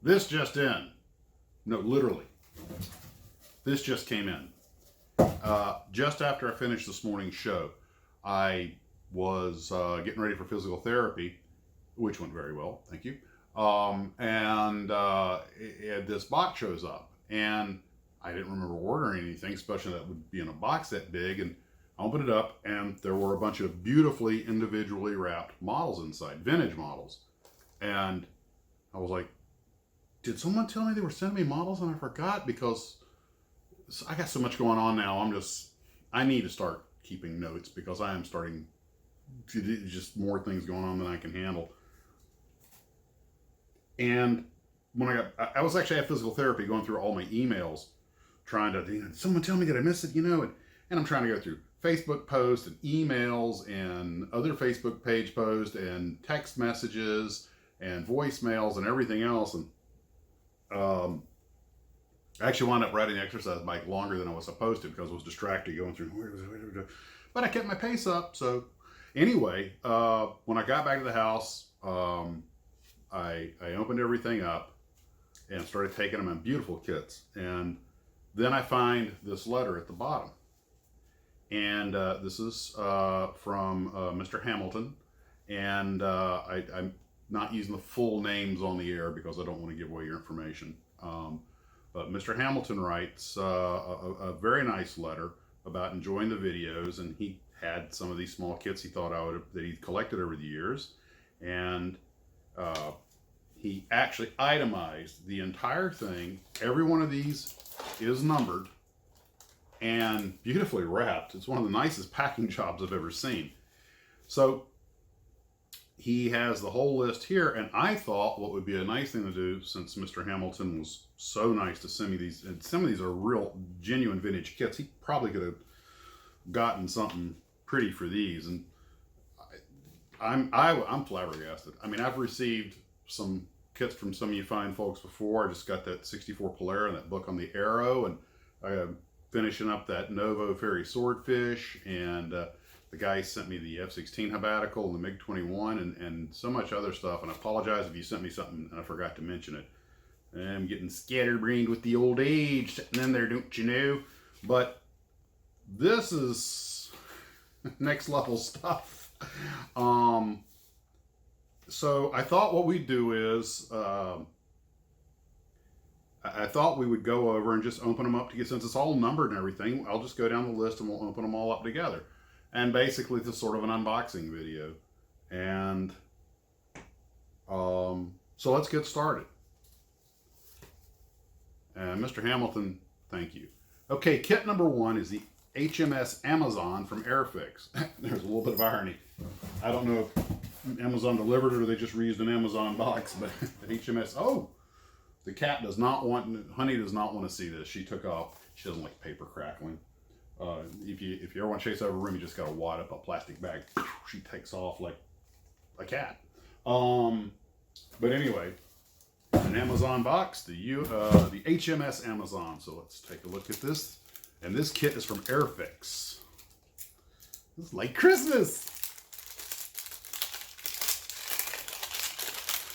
This just in. No, literally. This just came in. Just after I finished this morning's show, I was getting ready for physical therapy, which went very well, thank you. This box shows up, and I didn't remember ordering anything, especially that would be in a box that big. And I opened it up, and there were a bunch of beautifully individually wrapped models inside, vintage models. And I was like, did someone tell me they were sending me models and I forgot? Because I got so much going on now. I need to start keeping notes because I am starting to just more things going on than I can handle. And when I was actually at physical therapy going through all my emails, trying to, did someone tell me that I missed it, and I'm trying to go through Facebook posts and emails and other Facebook page posts and text messages and voicemails and everything else. And I actually wound up riding the exercise bike longer than I was supposed to because I was distracted going through, but I kept my pace up. So anyway, when I got back to the house, I opened everything up and started taking them in beautiful kits. And then I find this letter at the bottom. And this is from Mr. Hamilton. And I'm not using the full names on the air because I don't want to give away your information. But Mr. Hamilton writes a very nice letter about enjoying the videos. And he had some of these small kits he thought that he'd collected over the years. And he actually itemized the entire thing. Every one of these is numbered and beautifully wrapped. It's one of the nicest packing jobs I've ever seen. So he has the whole list here, and I thought what would be a nice thing to do, since Mr. Hamilton was so nice to send me these, and some of these are real genuine vintage kits. He probably could have gotten something pretty for these, and I'm flabbergasted. I mean, I've received some kits from some of you fine folks before. I just got that 64 Polar and that book on the Arrow, and I'm finishing up that Novo Fairy Swordfish, and the guy sent me the F-16 Habatical and the MiG-21 and so much other stuff. And I apologize if you sent me something and I forgot to mention it. I'm getting scatterbrained with the old age sitting in there, don't you know? But this is next level stuff. So I thought what we'd do is, I thought we would go over and just open them up to get, since it's all numbered and everything, I'll just go down the list and we'll open them all up together. And basically it's sort of an unboxing video. And so let's get started. And Mr. Hamilton, thank you. Okay, kit number one is the HMS Amazon from Airfix. There's a little bit of irony. I don't know if Amazon delivered it or they just reused an Amazon box, but HMS, oh, the cat does not want, Honey does not want to see this. She took off. She doesn't like paper crackling. If you ever want to chase over a room, you just got to wad up a plastic bag. She takes off like a cat. But anyway, an Amazon box, the HMS Amazon. So let's take a look at this. And this kit is from Airfix. This is like Christmas.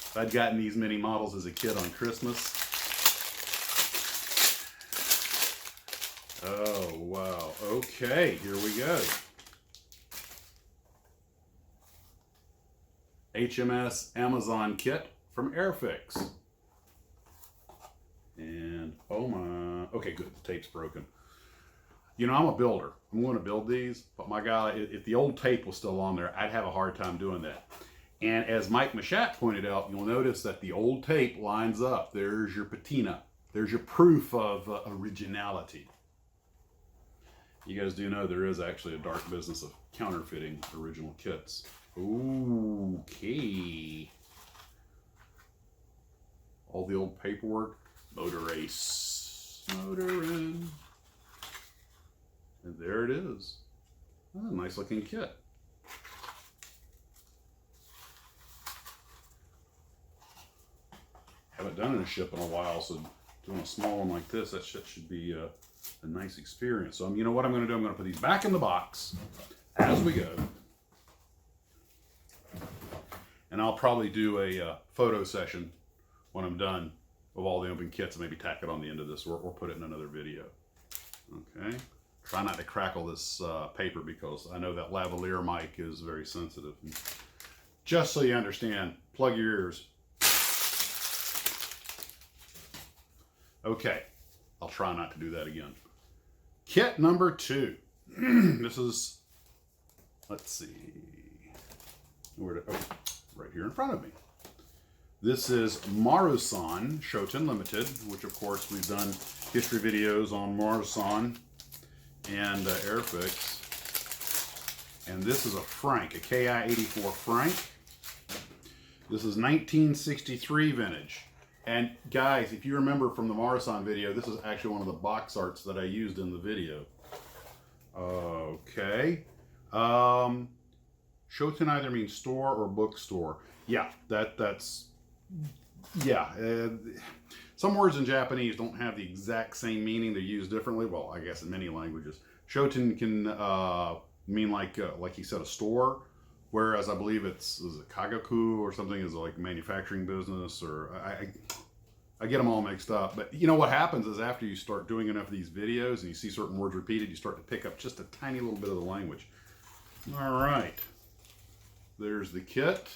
If I'd gotten these many models as a kid on Christmas. Oh, wow. Okay, here we go. HMS Amazon kit from Airfix. And, oh my, okay, good, the tape's broken. You know, I'm a builder. I'm going to build these, but my God, if the old tape was still on there, I'd have a hard time doing that. And as Mike Mashat pointed out, you'll notice that the old tape lines up. There's your patina. There's your proof of originality. You guys do know there is actually a dark business of counterfeiting original kits. Okay. All the old paperwork. Motor Ace. Motor in. And there it is. Oh, nice looking kit. Haven't done a ship in a while, so doing a small one like this, that shit should be a nice experience. So you know what I'm going to do? I'm going to put these back in the box as we go. And I'll probably do a photo session when I'm done of all the open kits and maybe tack it on the end of this or put it in another video. Okay. Try not to crackle this paper because I know that lavalier mic is very sensitive. And just so you understand, plug your ears. Okay. I'll try not to do that again. Kit number 2. This is, let's see, right here in front of me. This is Marusan Shoten Limited, which of course we've done history videos on Marusan and Airfix. And this is a Frank, a KI-84 Frank. This is 1963 vintage. And guys, if you remember from the Marusan video, this is actually one of the box arts that I used in the video. Okay. Shoten either means store or bookstore. Yeah, that's yeah. Some words in Japanese don't have the exact same meaning. They're used differently. Well, I guess in many languages. Shoten can mean like he said, a store. Whereas I believe is it Kagaku or something is like manufacturing business, or I get them all mixed up. But you know what happens is after you start doing enough of these videos and you see certain words repeated, you start to pick up just a tiny little bit of the language. All right, there's the kit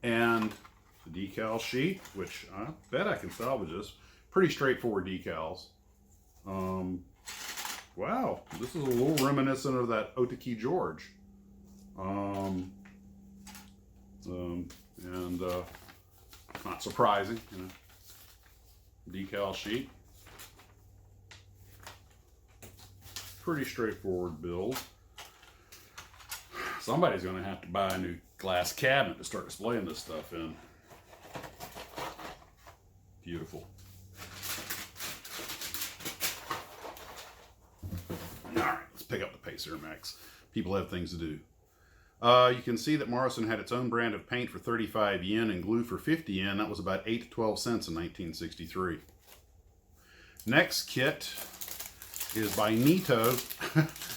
and the decal sheet, which I bet I can salvage this. Pretty straightforward decals. Wow, this is a little reminiscent of that Otaki George. Not surprising, you know. Decal sheet. Pretty straightforward build. Somebody's going to have to buy a new glass cabinet to start displaying this stuff in. Beautiful. Alright, let's pick up the pace here, Max. People have things to do. You can see that Marusan had its own brand of paint for 35 yen and glue for 50 yen. That was about 8 to 12 cents in 1963. Next kit is by Nito.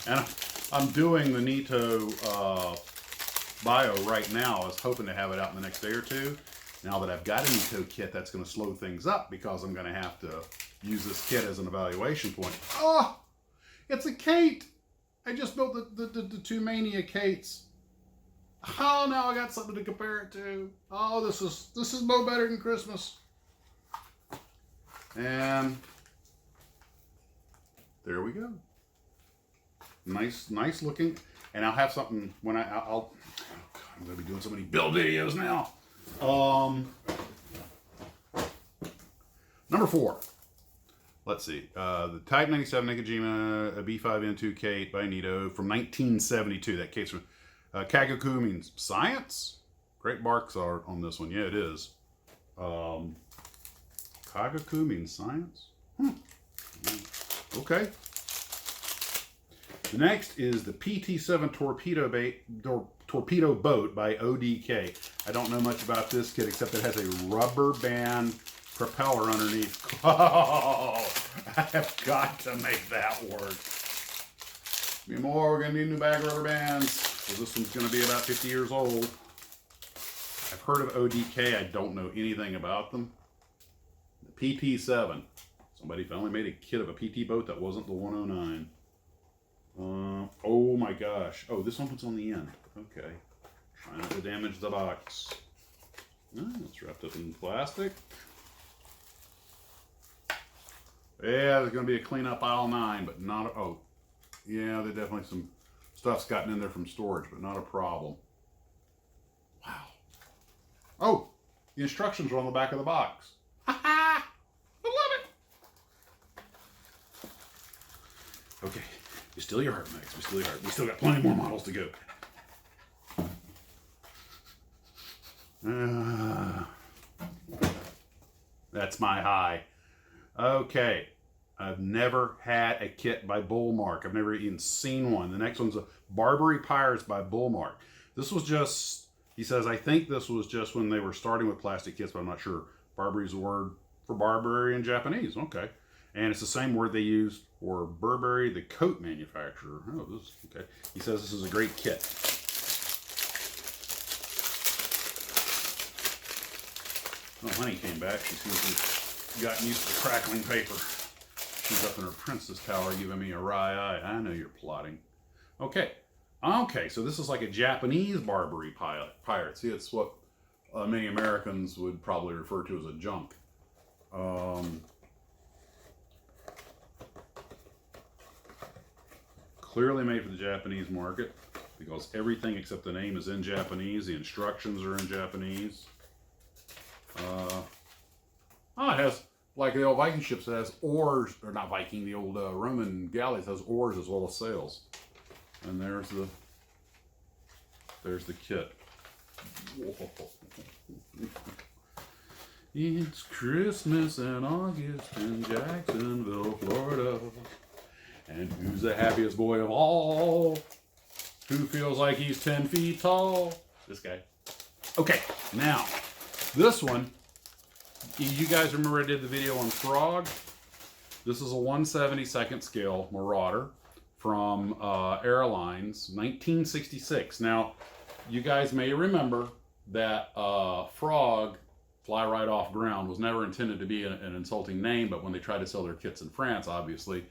And I'm doing the Nito bio right now. I was hoping to have it out in the next day or two. Now that I've got a Nito kit, that's going to slow things up because I'm going to have to use this kit as an evaluation point. Oh! It's a Kate! I just built the two Mania Kates. Oh, now I got something to compare it to. Oh, this is no better than Christmas. And there we go. Nice looking. And I'll have something when I'll oh God, I'm gonna be doing so many build videos now. Number 4. Let's see. The Type 97 Aoshima B5N2 Kate by Nito from 1972. That Kate's from Kagaku means science. Great barks are on this one. Yeah, it is. Kagaku means science. Okay. The next is the PT7 Torpedo Boat by ODK. I don't know much about this kit except it has a rubber band propeller underneath. Oh, I have got to make that work. Be more, we're going to need a new bag of rubber bands. So this one's going to be about 50 years old. I've heard of ODK. I don't know anything about them. The PT7. Somebody finally made a kit of a PT boat that wasn't the 109. Oh my gosh. Oh, this one was on the end. Okay. Trying not to damage the box. Oh, it's wrapped up in plastic. Yeah, there's going to be a cleanup aisle 9, but not a... Oh, yeah, there's definitely some stuff's gotten in there from storage, but not a problem. Wow. Oh, the instructions are on the back of the box. Ha ha! I love it! Okay, you still your heart, Max. We still your heart. We still got plenty more models to go. That's my high. Okay. I've never had a kit by Bullmark. I've never even seen one. The next one's a Barbary Pirates by Bullmark. This was just, he says, I think this was just when they were starting with plastic kits, but I'm not sure. Barbary is a word for Barbary in Japanese. Okay. And it's the same word they use for Burberry, the coat manufacturer. Oh, this, okay. He says this is a great kit. Oh, Honey came back. She seems to have gotten used to crackling paper. She's up in her princess tower giving me a wry eye. I know you're plotting. Okay. Okay, so this is like a Japanese Barbary pirate. See, it's what many Americans would probably refer to as a junk. Clearly made for the Japanese market because everything except the name is in Japanese. The instructions are in Japanese. It has, like the old Viking ships, it has oars, or not Viking, the old Roman galleys has oars as well as sails. And there's the kit. Whoa. It's Christmas in August in Jacksonville, Florida. And who's the happiest boy of all? Who feels like he's 10 feet tall? This guy. Okay, now, this one, you guys remember I did the video on Frog? This is a 1/72nd scale Marauder from Airlines, 1966. Now, you guys may remember that Frog, fly right off ground, was never intended to be an insulting name, but when they tried to sell their kits in France, obviously,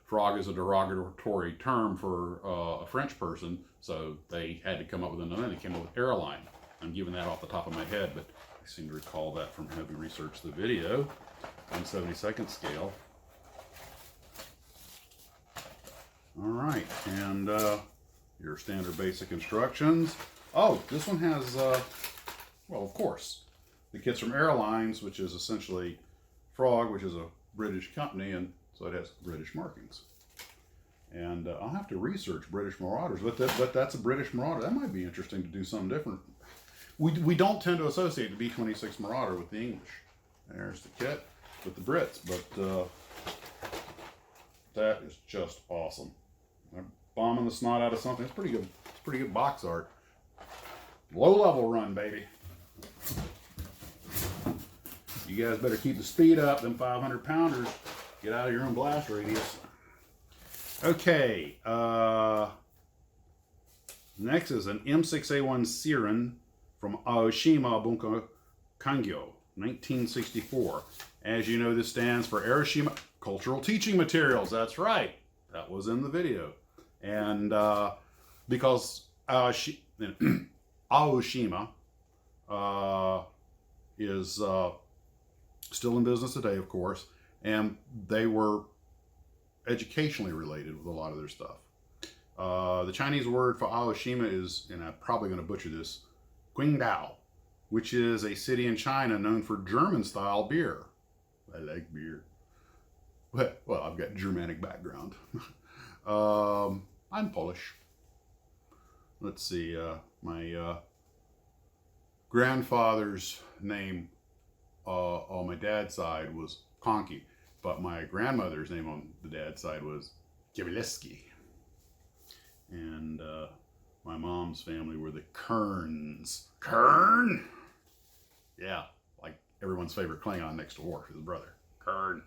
Frog is a derogatory term for a French person, so they had to come up with another name. They came up with Airline. I'm giving that off the top of my head, but I seem to recall that from having researched the video on 72nd scale. All right, and your standard basic instructions. Oh, this one has, well, of course, the kit's from Airlines, which is essentially Frog, which is a British company, and so it has British markings. And I'll have to research British Marauders, but that's a British Marauder. That might be interesting to do something different. We don't tend to associate the B-26 Marauder with the English. There's the kit with the Brits, but that is just awesome. They're bombing the snot out of something. It's pretty good. It's pretty good box art. Low level run, baby. You guys better keep the speed up. Them 500 pounders. Get out of your own blast radius. Okay. Next is an M6a1 Seren from Aoshima Kangyo, 1964. As you know, this stands for Aoshima Cultural Teaching Materials. That's right. That was in the video. And because Aoshima is still in business today, of course, and they were educationally related with a lot of their stuff. The Chinese word for Aoshima is, and I'm probably going to butcher this, Qingdao, which is a city in China known for German-style beer. I like beer. Well, I've got Germanic background. I'm Polish. Let's see, my grandfather's name on my dad's side was Konki, but my grandmother's name on the dad's side was Kibileski. And my mom's family were the Kerns. Kern? Yeah, like everyone's favorite Klingon next to Worf, his brother. Kern.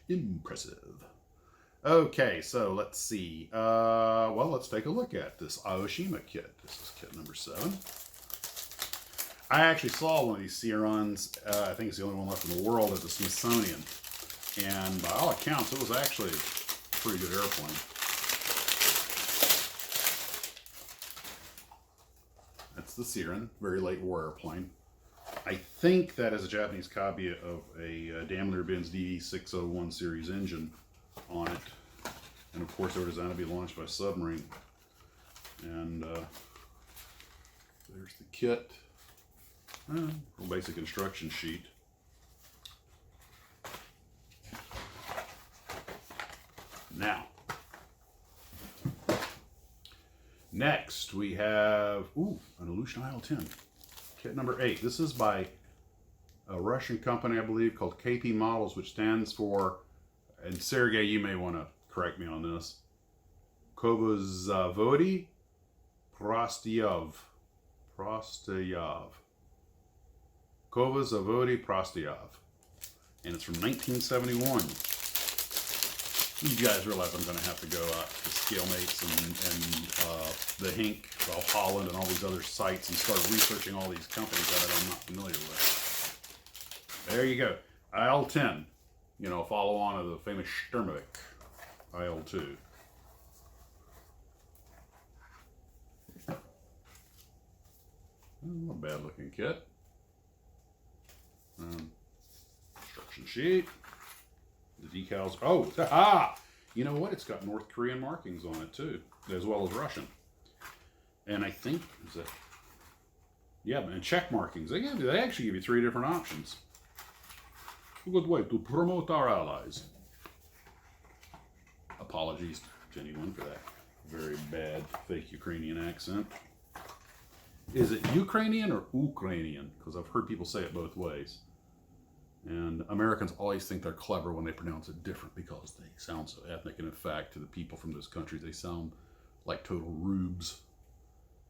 Impressive. Okay, so let's see. Well, let's take a look at this Aoshima kit. This is kit number 7. I actually saw one of these Sirens. I think it's the only one left in the world at the Smithsonian. And by all accounts, it was actually a pretty good airplane. That's the Siren, very late war airplane. I think that is a Japanese copy of a Daimler-Benz DD601 series engine on it. And of course, they were designed to be launched by submarine. And there's the kit. Real basic instruction sheet. Now, next we have an Aleutian IL-10, kit number 8. This is by a Russian company, I believe, called KP Models, which stands for, and Sergey, you may want to correct me on this, Kovazavody Prostayov. Kovazavody Prostayov. And it's from 1971. You guys realize I'm going to have to go to Scalemates and the Hink, Holland, and all these other sites and start researching all these companies that I'm not familiar with. There you go. IL-10. You know, follow on of the famous Sturmovik. IL-2. Not a bad looking kit. Instruction sheet. The decals. Oh, you know what? It's got North Korean markings on it too, as well as Russian. And I think, is that, yeah, and Czech markings. They actually give you 3 different options. A good way to promote our allies. Apologies to anyone for that very bad fake Ukrainian accent. Is it Ukrainian or Ukrainian? Because I've heard people say it both ways. And Americans always think they're clever when they pronounce it different because they sound so ethnic. And in fact, to the people from those countries, they sound like total rubes.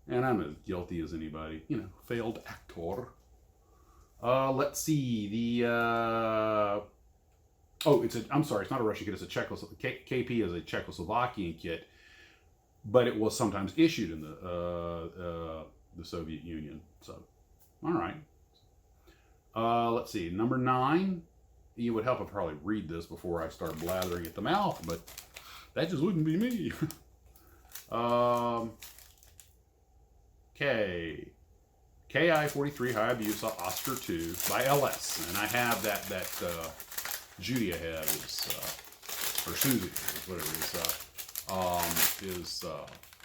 And I'm as guilty as anybody. You know, failed actor. Let's see. I'm sorry, it's not a Russian kit. It's a KP is a Czechoslovakian kit. But it was sometimes issued in the Soviet Union. So, all right. Let's see, number 9. You would help if I probably read this before I start blathering at the mouth, but that just wouldn't be me. KI-43 Hayabusa Oscar 2 by LS, and I have that Judy I have is, or Susie, is whatever it is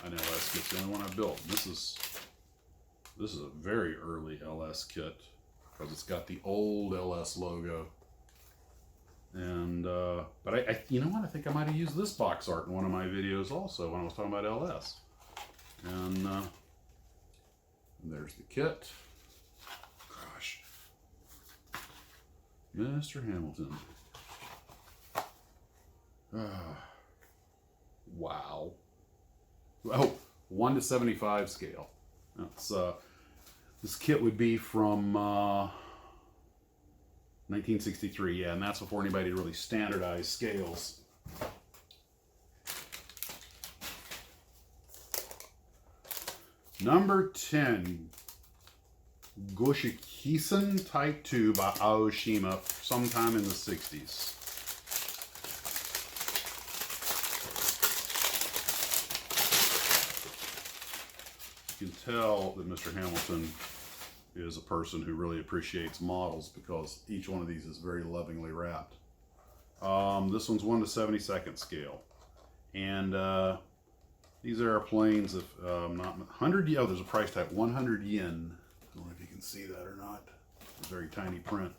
an LS kit. It's the only one I built. This is a very early LS kit because it's got the old LS logo. And but I you know what? I think I might have used this box art in one of my videos also when I was talking about LS. And there's the kit. Gosh, Mr. Hamilton. Wow. Oh, 1 to 75 scale. That's this kit would be from 1963, yeah, and that's before anybody really standardized scales. Number 10, Goshikhisan Type 2 by Aoshima, sometime in the 60s. You can tell that Mr. Hamilton is a person who really appreciates models because each one of these is very lovingly wrapped. This one's 1 to 72nd scale. And these airplanes, if not 100 yen, oh, there's a price tag, 100 yen. I don't know if you can see that or not. It's a very tiny print.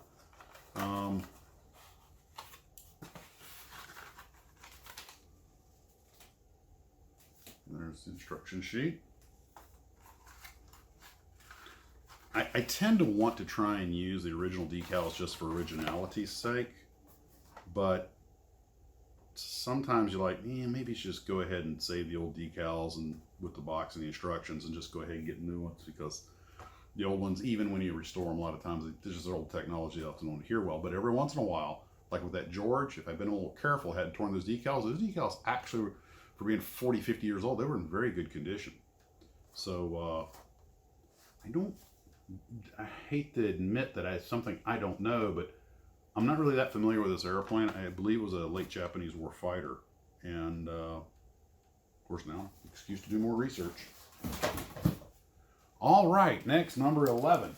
There's the instruction sheet. I tend to want to try and use the original decals just for originality's sake, but sometimes you're like, maybe you should just go ahead and save the old decals and with the box and the instructions and just go ahead and get new ones, because the old ones, even when you restore them, a lot of times it's just old technology that often don't hear well. But every once in a while, like with that George, if I'd been a little careful, hadn't torn those decals actually, for being 40, 50 years old, they were in very good condition. So I hate to admit that it's something I don't know, but I'm not really that familiar with this airplane. I believe it was a late Japanese war fighter. And, of course, now, excuse to do more research. All right, next, number 11.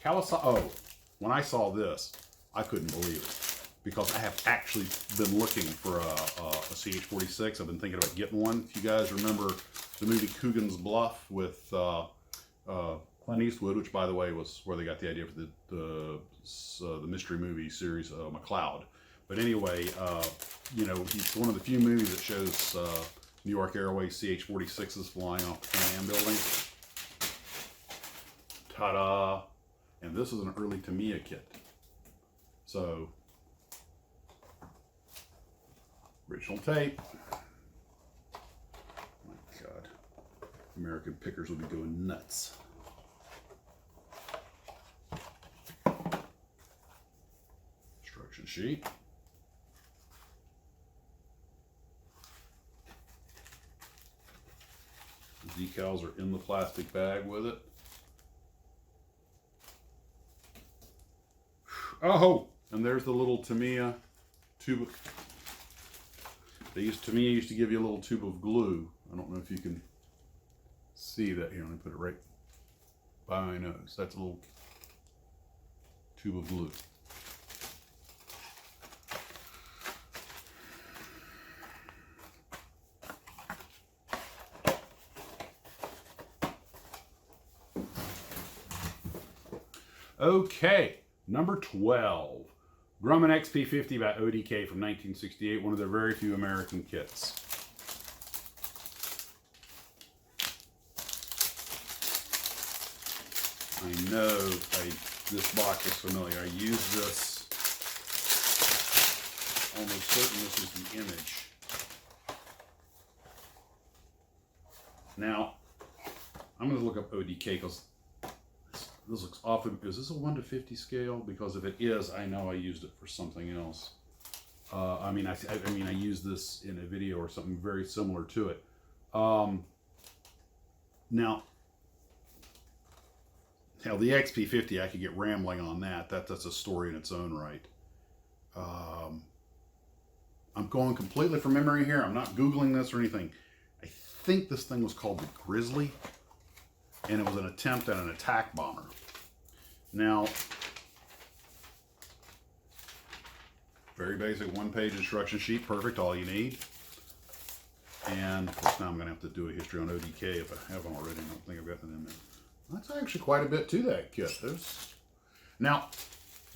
Oh, when I saw this, I couldn't believe it, because I have actually been looking for a CH-46. I've been thinking about getting one. If you guys remember the movie Coogan's Bluff with Clint Eastwood, which, by the way, was where they got the idea for the mystery movie series McCloud. But anyway, you know, it's one of the few movies that shows New York Airways CH-46s flying off the Pan Am building. Ta-da! And this is an early Tamiya kit. So, original tape. My God, American pickers will be going nuts. Instruction sheet. The decals are in the plastic bag with it. Oh, and there's the little Tamiya tube. Tamiya used to give you a little tube of glue. I don't know if you can see that here. Let me put it right by my nose. That's a little tube of glue. Okay, number 12. Grumman XP50 by ODK from 1968, one of their very few American kits. I know this box is familiar. I use this, almost certain this is the image. Now, I'm going to look up ODK because this looks often. Is this a 1 to 50 scale? Because if it is, I know I used it for something else. I mean, I used this in a video or something very similar to it. Now, the XP50, I could get rambling on that. That's a story in its own right. I'm going completely from memory here. I'm not Googling this or anything. I think this thing was called the Grizzly, and it was an attempt at an attack bomber. Now, very basic one-page instruction sheet, perfect, all you need. And of course now I'm going to have to do a history on ODK if I haven't already. I don't think I've got that in there. That's actually quite a bit to that kit. Now,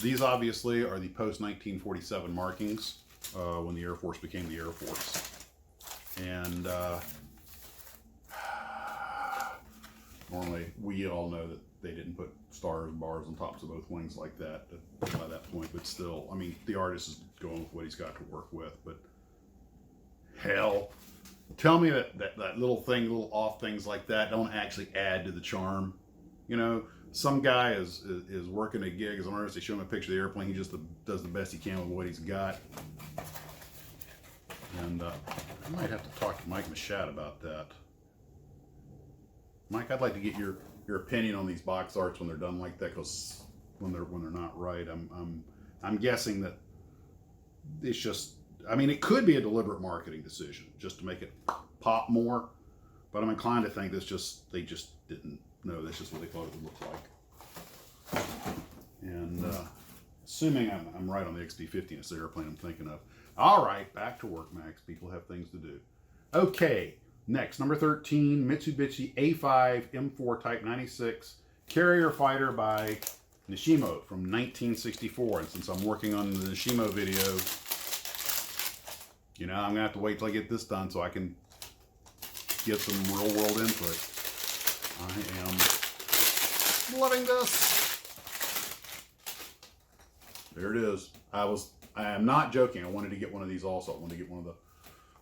these obviously are the post-1947 markings when the Air Force became the Air Force. And normally, we all know that they didn't put stars and bars on tops of both wings like that by that point, but still, I mean, the artist is going with what he's got to work with, but hell, tell me that little thing, little off things like that don't actually add to the charm. You know, some guy is working a gig as an artist, they show him a picture of the airplane, he just does the best he can with what he's got. And I might have to talk to Mike Machat about that. Mike, I'd like to get your opinion on these box arts when they're done like that, because when they're not right, I'm guessing that it's just, I mean, it could be a deliberate marketing decision just to make it pop more, but I'm inclined to think they just didn't know that's just what they thought it would look like. And assuming I'm right on the XP50, it's the airplane I'm thinking of. All right, back to work, Max. People have things to do. Okay. Next, number 13, Mitsubishi A5 M4 Type 96 Carrier Fighter by Nishimo from 1964. And since I'm working on the Nishimo video, you know, I'm going to have to wait till I get this done so I can get some real world input. I am loving this. There it is. I am not joking. I wanted to get one of these also. I wanted to get one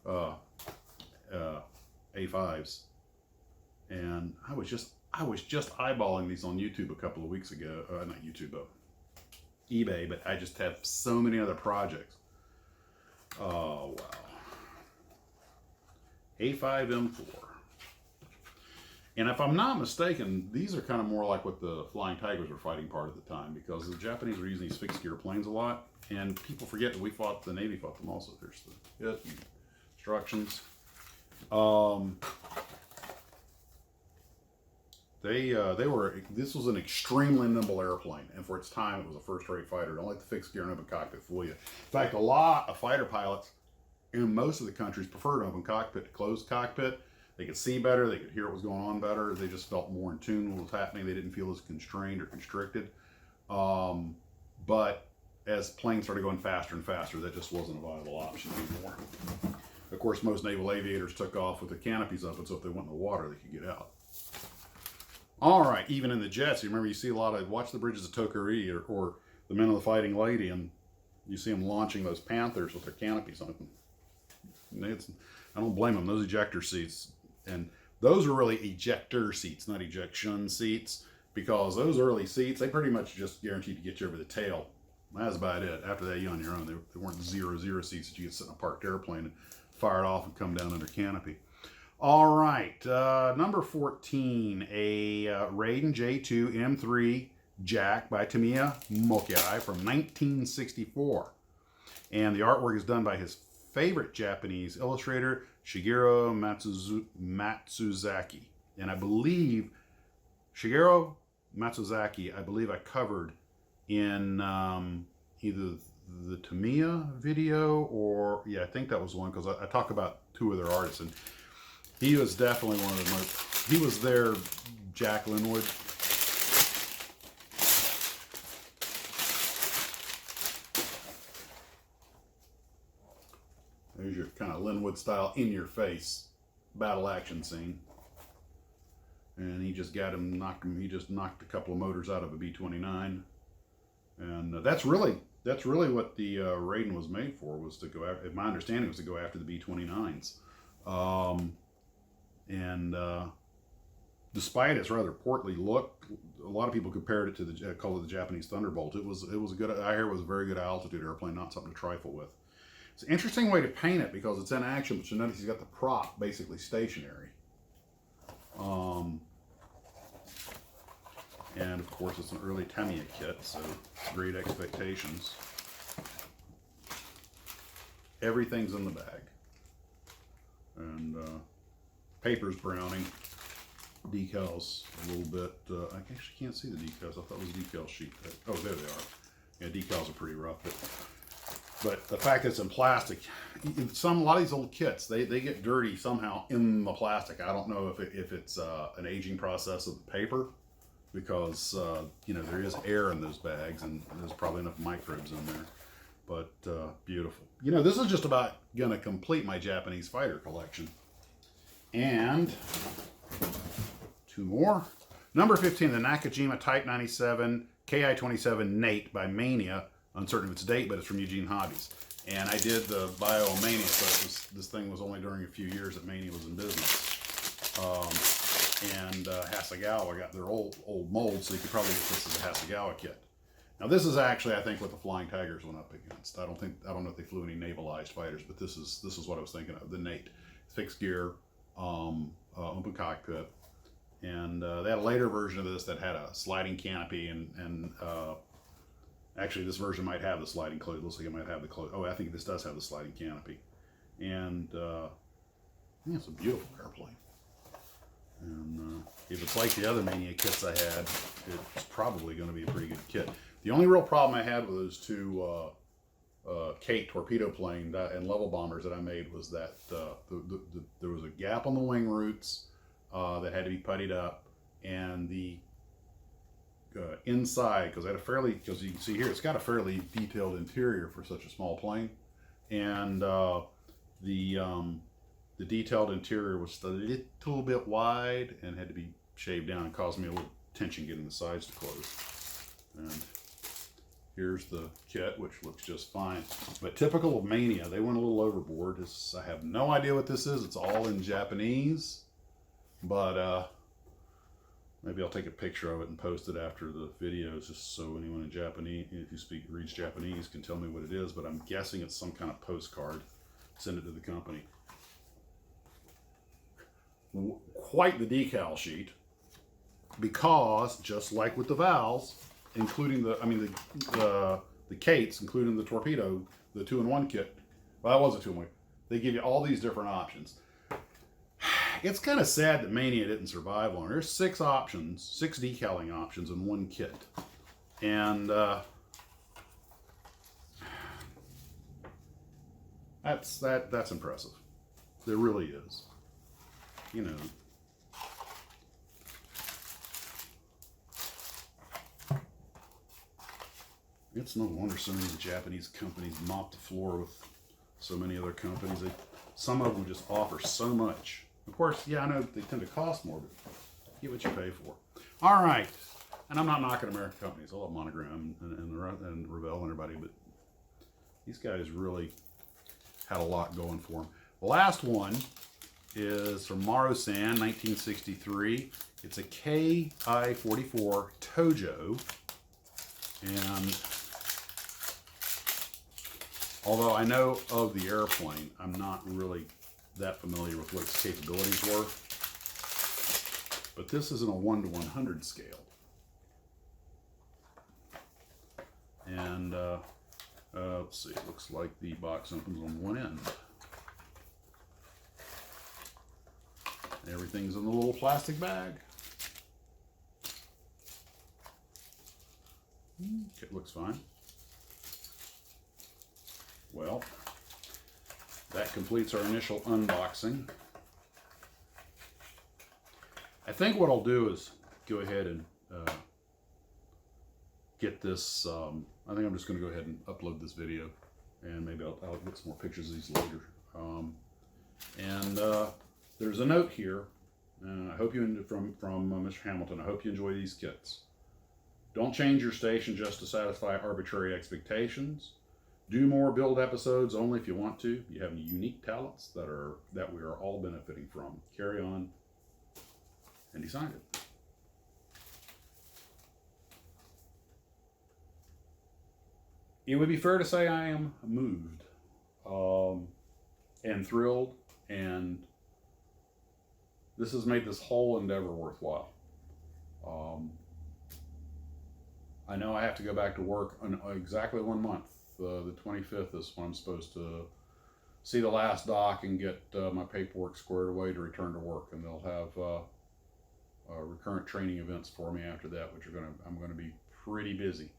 of the A5s, and I was just eyeballing these on YouTube a couple of weeks ago. Not YouTube, eBay. But I just have so many other projects. Oh wow! A5 M4, and if I'm not mistaken, these are kind of more like what the Flying Tigers were fighting part of the time, because the Japanese were using these fixed gear planes a lot, and people forget that the Navy fought them also. There's the instructions. This was an extremely nimble airplane, and for its time, it was a first-rate fighter. Don't let the fixed gear and open cockpit fool you. In fact, a lot of fighter pilots in most of the countries preferred open cockpit to closed cockpit. They could see better, they could hear what was going on better, they just felt more in tune with what was happening. They didn't feel as constrained or constricted. But as planes started going faster and faster, that just wasn't a viable option anymore. Of course, most naval aviators took off with the canopies open, so if they went in the water, they could get out. All right, even in the jets, you remember you see a lot of, watch the Bridges of Tokari or the Men of the Fighting Lady, and you see them launching those Panthers with their canopies open. I don't blame them, those ejector seats. And those are really ejector seats, not ejection seats, because those early seats, they pretty much just guaranteed to get you over the tail. That's about it. After that, you're on your own. They weren't 0-0 seats that you could sit in a parked airplane and fire it off and come down under canopy. All right, number 14, a Raiden J2 M3 Jack by Tamiya Mokai from 1964. And the artwork is done by his favorite Japanese illustrator, Shigeru Matsuzaki. And I believe Shigeru Matsuzaki, I covered in either the Tamiya video or, yeah, I think that was one, because I talk about two of their artists. And he was definitely one of the most, he was their Jack Linwood. There's your kind of Linwood style in your face battle action scene. And he just got him, he just knocked a couple of motors out of a B-29. And that's really what the Raiden was made for, was to go after, my understanding was to go after the B-29s. Despite its rather portly look, a lot of people compared it to the called it the Japanese Thunderbolt. It was a good, I hear it was a very good altitude airplane, not something to trifle with. It's an interesting way to paint it because it's in action, but you notice he's got the prop basically stationary. And of course it's an early Tamiya kit, so great expectations. Everything's in the bag. And paper's browning. Decals a little bit, I actually can't see the decals. I thought it was a decal sheet. Oh, there they are. Yeah, decals are pretty rough, but the fact that it's in plastic, a lot of these old kits, they get dirty somehow in the plastic. I don't know if it's an aging process of the paper, because you know, there is air in those bags and there's probably enough microbes in there. But beautiful. You know, this is just about gonna complete my Japanese fighter collection. And two more. Number 15, the Nakajima Type 97 Ki-27 Nate by Mania. Uncertain of its date, but it's from Eugene Hobbies. And I did the Bio Mania, so this thing was only during a few years that Mania was in business. Hasegawa got their old mold, so you could probably get this as a Hasegawa kit. Now this is actually, I think, what the Flying Tigers went up against. I don't know if they flew any navalized fighters, but this is what I was thinking of. The Nate, fixed gear, open cockpit, and they had a later version of this that had a sliding canopy, and actually this version might have the sliding close. Looks like it might have the close. Oh, I think this does have the sliding canopy, and yeah, it's a beautiful airplane. And if it's like the other Mania kits I had, it's probably going to be a pretty good kit. The only real problem I had with those two Kate torpedo plane and level bombers that I made was that there was a gap on the wing roots that had to be puttied up, and the inside, because you can see here, it's got a fairly detailed interior for such a small plane, and the detailed interior was a little bit wide and had to be shaved down, and caused me a little tension getting the sides to close. And here's the kit, which looks just fine. But typical of Mania, they went a little overboard. I have no idea what this is. It's all in Japanese, but maybe I'll take a picture of it and post it after the videos, just so anyone in Japanese, if you reads Japanese, can tell me what it is. But I'm guessing it's some kind of postcard. Send it to the company. Quite the decal sheet, because just like with the Vals, including the Kates, including the Torpedo, the 2-in-1 kit. Well, that was a 2-in-1. They give you all these different options. It's kind of sad that Mania didn't survive long. There's 6 options, 6 decaling options in one kit, and that's impressive. There really is. You know. It's no wonder so many of the Japanese companies mop the floor with so many other companies. Some of them just offer so much. Of course, yeah, I know they tend to cost more, but get what you pay for. All right. And I'm not knocking American companies. I love Monogram and Revell and everybody, but these guys really had a lot going for them. The last one is from Marusan, 1963. It's a Ki-44 Tojo, and although I know of the airplane, I'm not really that familiar with what its capabilities were. But this is in a 1:100 scale. And let's see, it looks like the box opens on one end. Everything's in the little plastic bag. It looks fine. Well, that completes our initial unboxing. I think what I'll do is go ahead and get this. I think I'm just going to go ahead and upload this video, and maybe I'll get some more pictures of these later. There's a note here. I hope you from Mr. Hamilton. I hope you enjoy these kits. Don't change your station just to satisfy arbitrary expectations. Do more build episodes only if you want to. You have unique talents that we are all benefiting from. Carry on. And he signed it. It would be fair to say I am moved and thrilled, and this has made this whole endeavor worthwhile. I know I have to go back to work in exactly 1 month. The 25th is when I'm supposed to see the last doc and get my paperwork squared away to return to work, and they'll have recurrent training events for me after that, which I'm going to be pretty busy.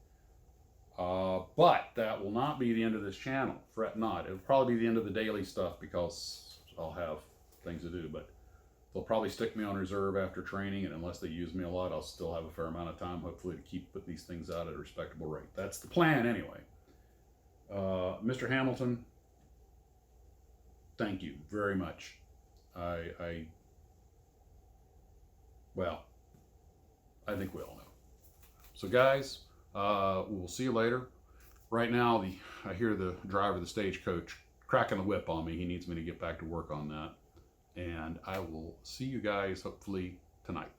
But that will not be the end of this channel. Fret not. It'll probably be the end of the daily stuff because I'll have things to do, but they'll probably stick me on reserve after training, and unless they use me a lot, I'll still have a fair amount of time, hopefully, to keep put these things out at a respectable rate. That's the plan anyway. Mr. Hamilton, thank you very much. Well, I think we all know. So guys, we'll see you later. Right now, I hear the driver of the stagecoach cracking the whip on me. He needs me to get back to work on that. And I will see you guys hopefully tonight.